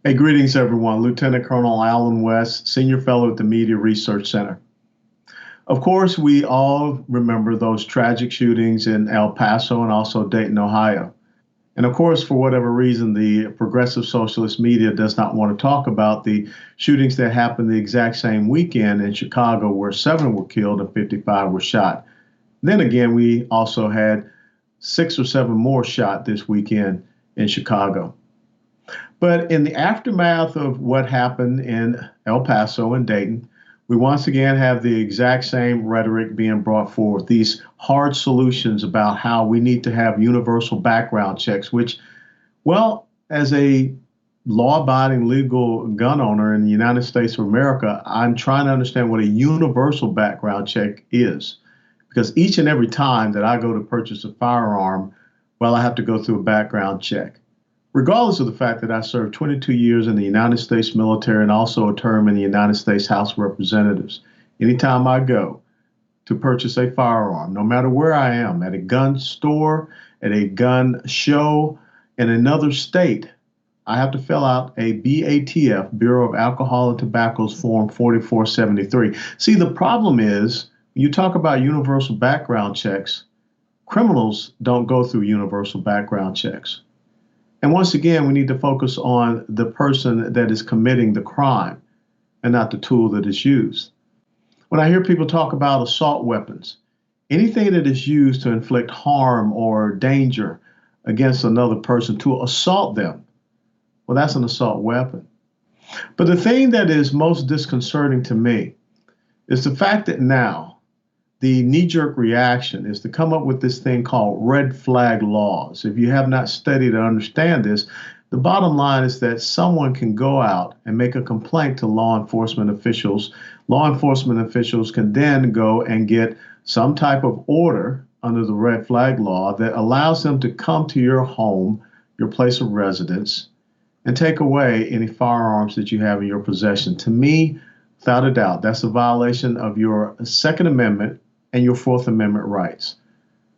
Hey, greetings, everyone. Lieutenant Colonel Alan West, Senior Fellow at the Media Research Center. Of course, we all remember those tragic shootings in El Paso and also Dayton, Ohio. And of course, for whatever reason, the progressive socialist media does not want to talk about the shootings that happened the exact same weekend in Chicago, where 7 were killed and 55 were shot. Then again, we also had 6 or 7 more shot this weekend in Chicago. But in the aftermath of what happened in El Paso and Dayton, we once again have the exact same rhetoric being brought forth, these hard solutions about how we need to have universal background checks, which, well, as a law abiding legal gun owner in the United States of America, I'm trying to understand what a universal background check is. Because each and every time that I go to purchase a firearm, well, I have to go through a background check, regardless of the fact that I served 22 years in the United States military and also a term in the United States House of Representatives. Anytime I go to purchase a firearm, no matter where I am, at a gun store, at a gun show, in another state, I have to fill out a BATF, Bureau of Alcohol and Tobacco's Form 4473. See, the problem is, you talk about universal background checks, criminals don't go through universal background checks. And once again, we need to focus on the person that is committing the crime and not the tool that is used. When I hear people talk about assault weapons, anything that is used to inflict harm or danger against another person, to assault them, well, that's an assault weapon. But the thing that is most disconcerting to me is the fact that now the knee-jerk reaction is to come up with this thing called red flag laws. If you have not studied or understand this, the bottom line is that someone can go out and make a complaint to law enforcement officials. Law enforcement officials can then go and get some type of order under the red flag law that allows them to come to your home, your place of residence, and take away any firearms that you have in your possession. To me, without a doubt, that's a violation of your Second Amendment and your Fourth Amendment rights.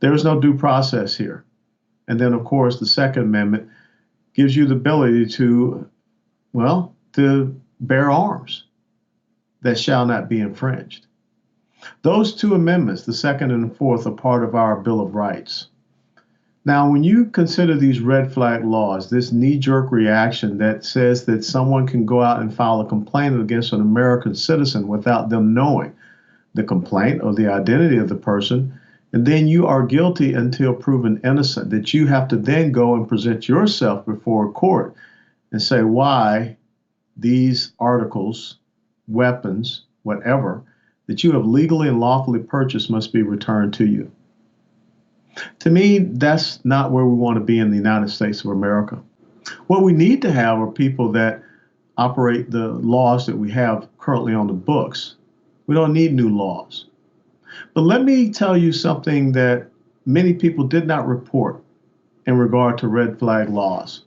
There is no due process here. And then, of course, the Second Amendment gives you the ability to, well, to bear arms that shall not be infringed. Those two amendments, the Second and the Fourth, are part of our Bill of Rights. Now, when you consider these red flag laws, this knee-jerk reaction that says that someone can go out and file a complaint against an American citizen without them knowing the complaint or the identity of the person, and then you are guilty until proven innocent, that you have to then go and present yourself before a court and say why these articles, weapons, whatever, that you have legally and lawfully purchased must be returned to you. To me, that's not where we want to be in the United States of America. What we need to have are people that operate the laws that we have currently on the books. We don't need new laws. But let me tell you something that many people did not report in regard to red flag laws.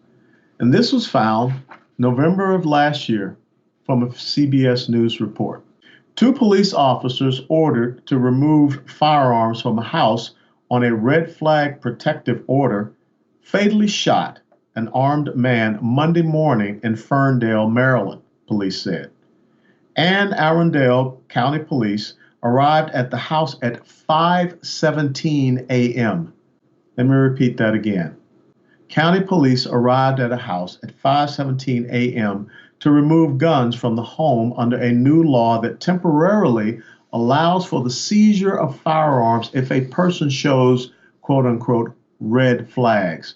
And this was found November of last year from a CBS News report. 2 police officers ordered to remove firearms from a house on a red flag protective order fatally shot an armed man Monday morning in Ferndale, Maryland, police said. And Arundel County Police arrived at the house at 5:17 a.m. Let me repeat that again. County Police arrived at a house at 5:17 a.m. to remove guns from the home under a new law that temporarily allows for the seizure of firearms if a person shows, quote unquote, red flags,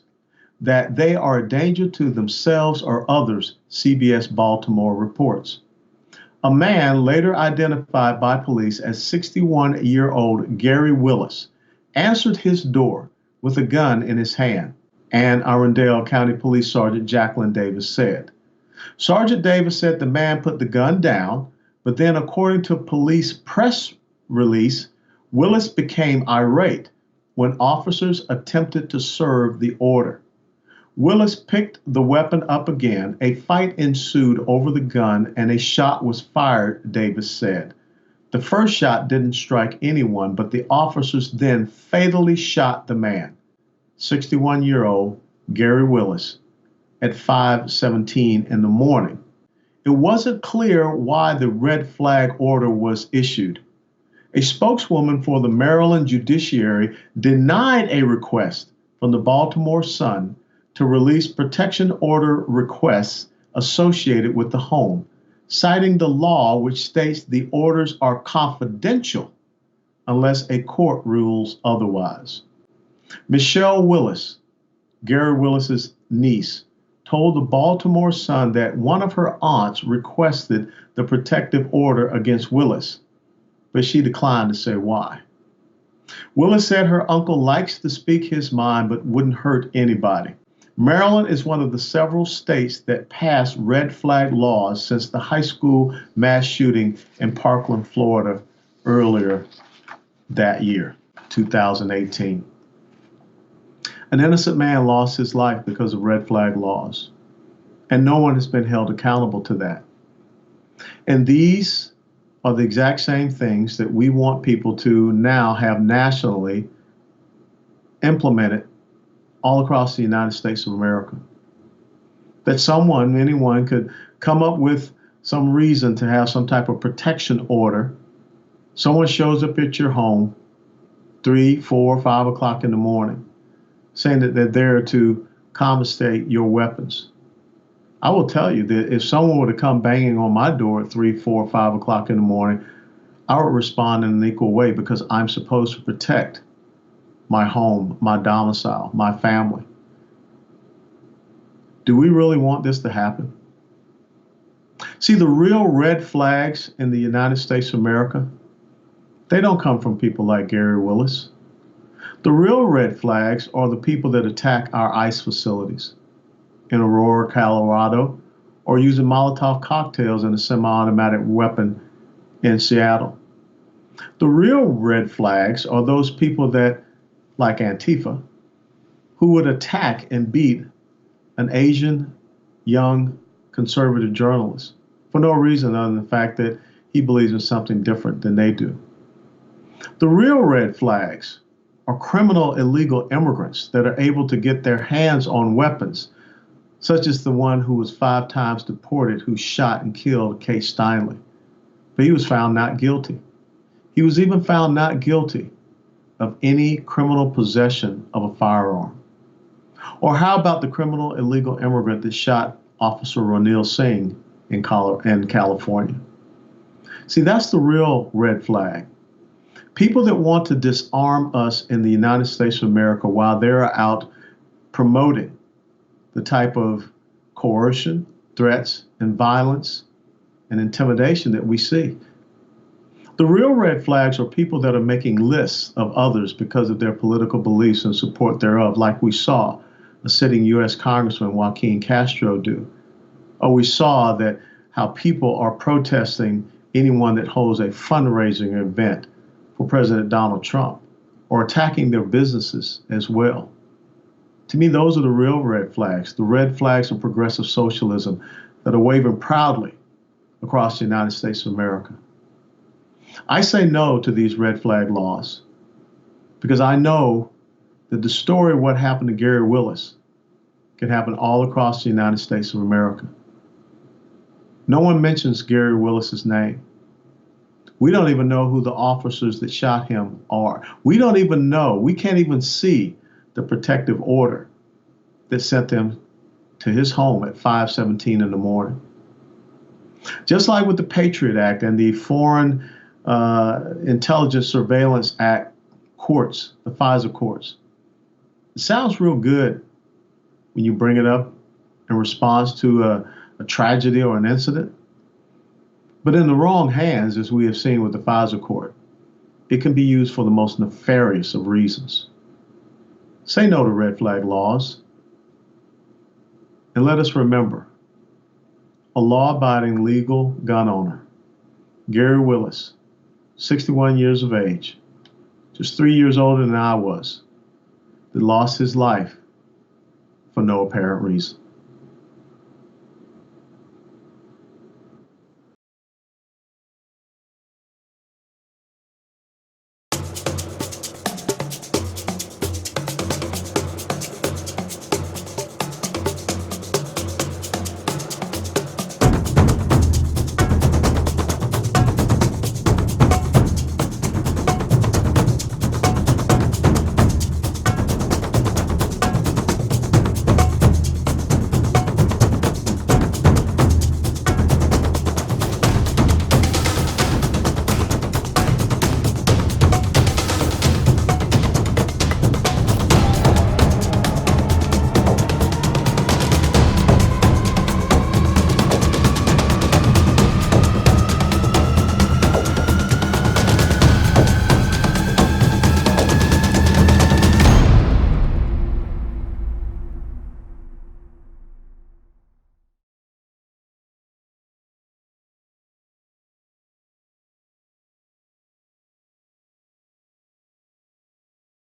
that they are a danger to themselves or others, CBS Baltimore reports. A man later identified by police as 61-year-old Gary Willis answered his door with a gun in his hand, and Arundel County Police Sergeant Jacqueline Davis said. Sergeant Davis said the man put the gun down, but then according to police press release, Willis became irate when officers attempted to serve the order. Willis picked the weapon up again. A fight ensued over the gun and a shot was fired, Davis said. The first shot didn't strike anyone, but the officers then fatally shot the man, 61-year-old Gary Willis, at 5:17 in the morning. It wasn't clear why the red flag order was issued. A spokeswoman for the Maryland judiciary denied a request from the Baltimore Sun to release protection order requests associated with the home, citing the law which states the orders are confidential unless a court rules otherwise. Michelle Willis, Gary Willis's niece, told the Baltimore Sun that one of her aunts requested the protective order against Willis, but she declined to say why. Willis said her uncle likes to speak his mind but wouldn't hurt anybody. Maryland is one of the several states that passed red flag laws since the high school mass shooting in Parkland, Florida, earlier that year, 2018. An innocent man lost his life because of red flag laws, and no one has been held accountable to that. And these are the exact same things that we want people to now have nationally implemented all across the United States of America. That anyone could come up with some reason to have some type of protection order. Someone shows up at your home 3, 4, 5 o'clock in the morning, saying that they're there to confiscate your weapons. I will tell you that if someone were to come banging on my door at 3, 4, 5 o'clock in the morning, I would respond in an equal way because I'm supposed to protect my home, my domicile, my family. Do we really want this to happen? See, the real red flags in the United States of America, they don't come from people like Gary Willis. The real red flags are the people that attack our ICE facilities in Aurora, Colorado, or using Molotov cocktails and a semi-automatic weapon in Seattle. The real red flags are those people that, like Antifa, who would attack and beat an Asian, young, conservative journalist for no reason other than the fact that he believes in something different than they do. The real red flags are criminal illegal immigrants that are able to get their hands on weapons, such as the one who was 5 times deported who shot and killed Kate Steinle. But he was found not guilty. He was even found not guilty of any criminal possession of a firearm. Or how about the criminal illegal immigrant that shot Officer Ronil Singh in California? See, that's the real red flag. People that want to disarm us in the United States of America while they're out promoting the type of coercion, threats, and violence and intimidation that we see. The real red flags are people that are making lists of others because of their political beliefs and support thereof, like we saw a sitting U.S. Congressman Joaquin Castro do. Or we saw that how people are protesting anyone that holds a fundraising event for President Donald Trump, or attacking their businesses as well. To me, those are the real red flags, the red flags of progressive socialism that are waving proudly across the United States of America. I say no to these red flag laws because I know that the story of what happened to Gary Willis can happen all across the United States of America. No one mentions Gary Willis's name. We don't even know who the officers that shot him are. We don't even know. We can't even see the protective order that sent them to his home at 5:17 in the morning. Just like with the Patriot Act and the Foreign Intelligence Surveillance Act courts, the FISA courts. It sounds real good when you bring it up in response to a tragedy or an incident. But in the wrong hands, as we have seen with the FISA court, it can be used for the most nefarious of reasons. Say no to red flag laws. And let us remember, a law-abiding legal gun owner, Gary Willis, 61 years of age, just 3 years older than I was, that lost his life for no apparent reason.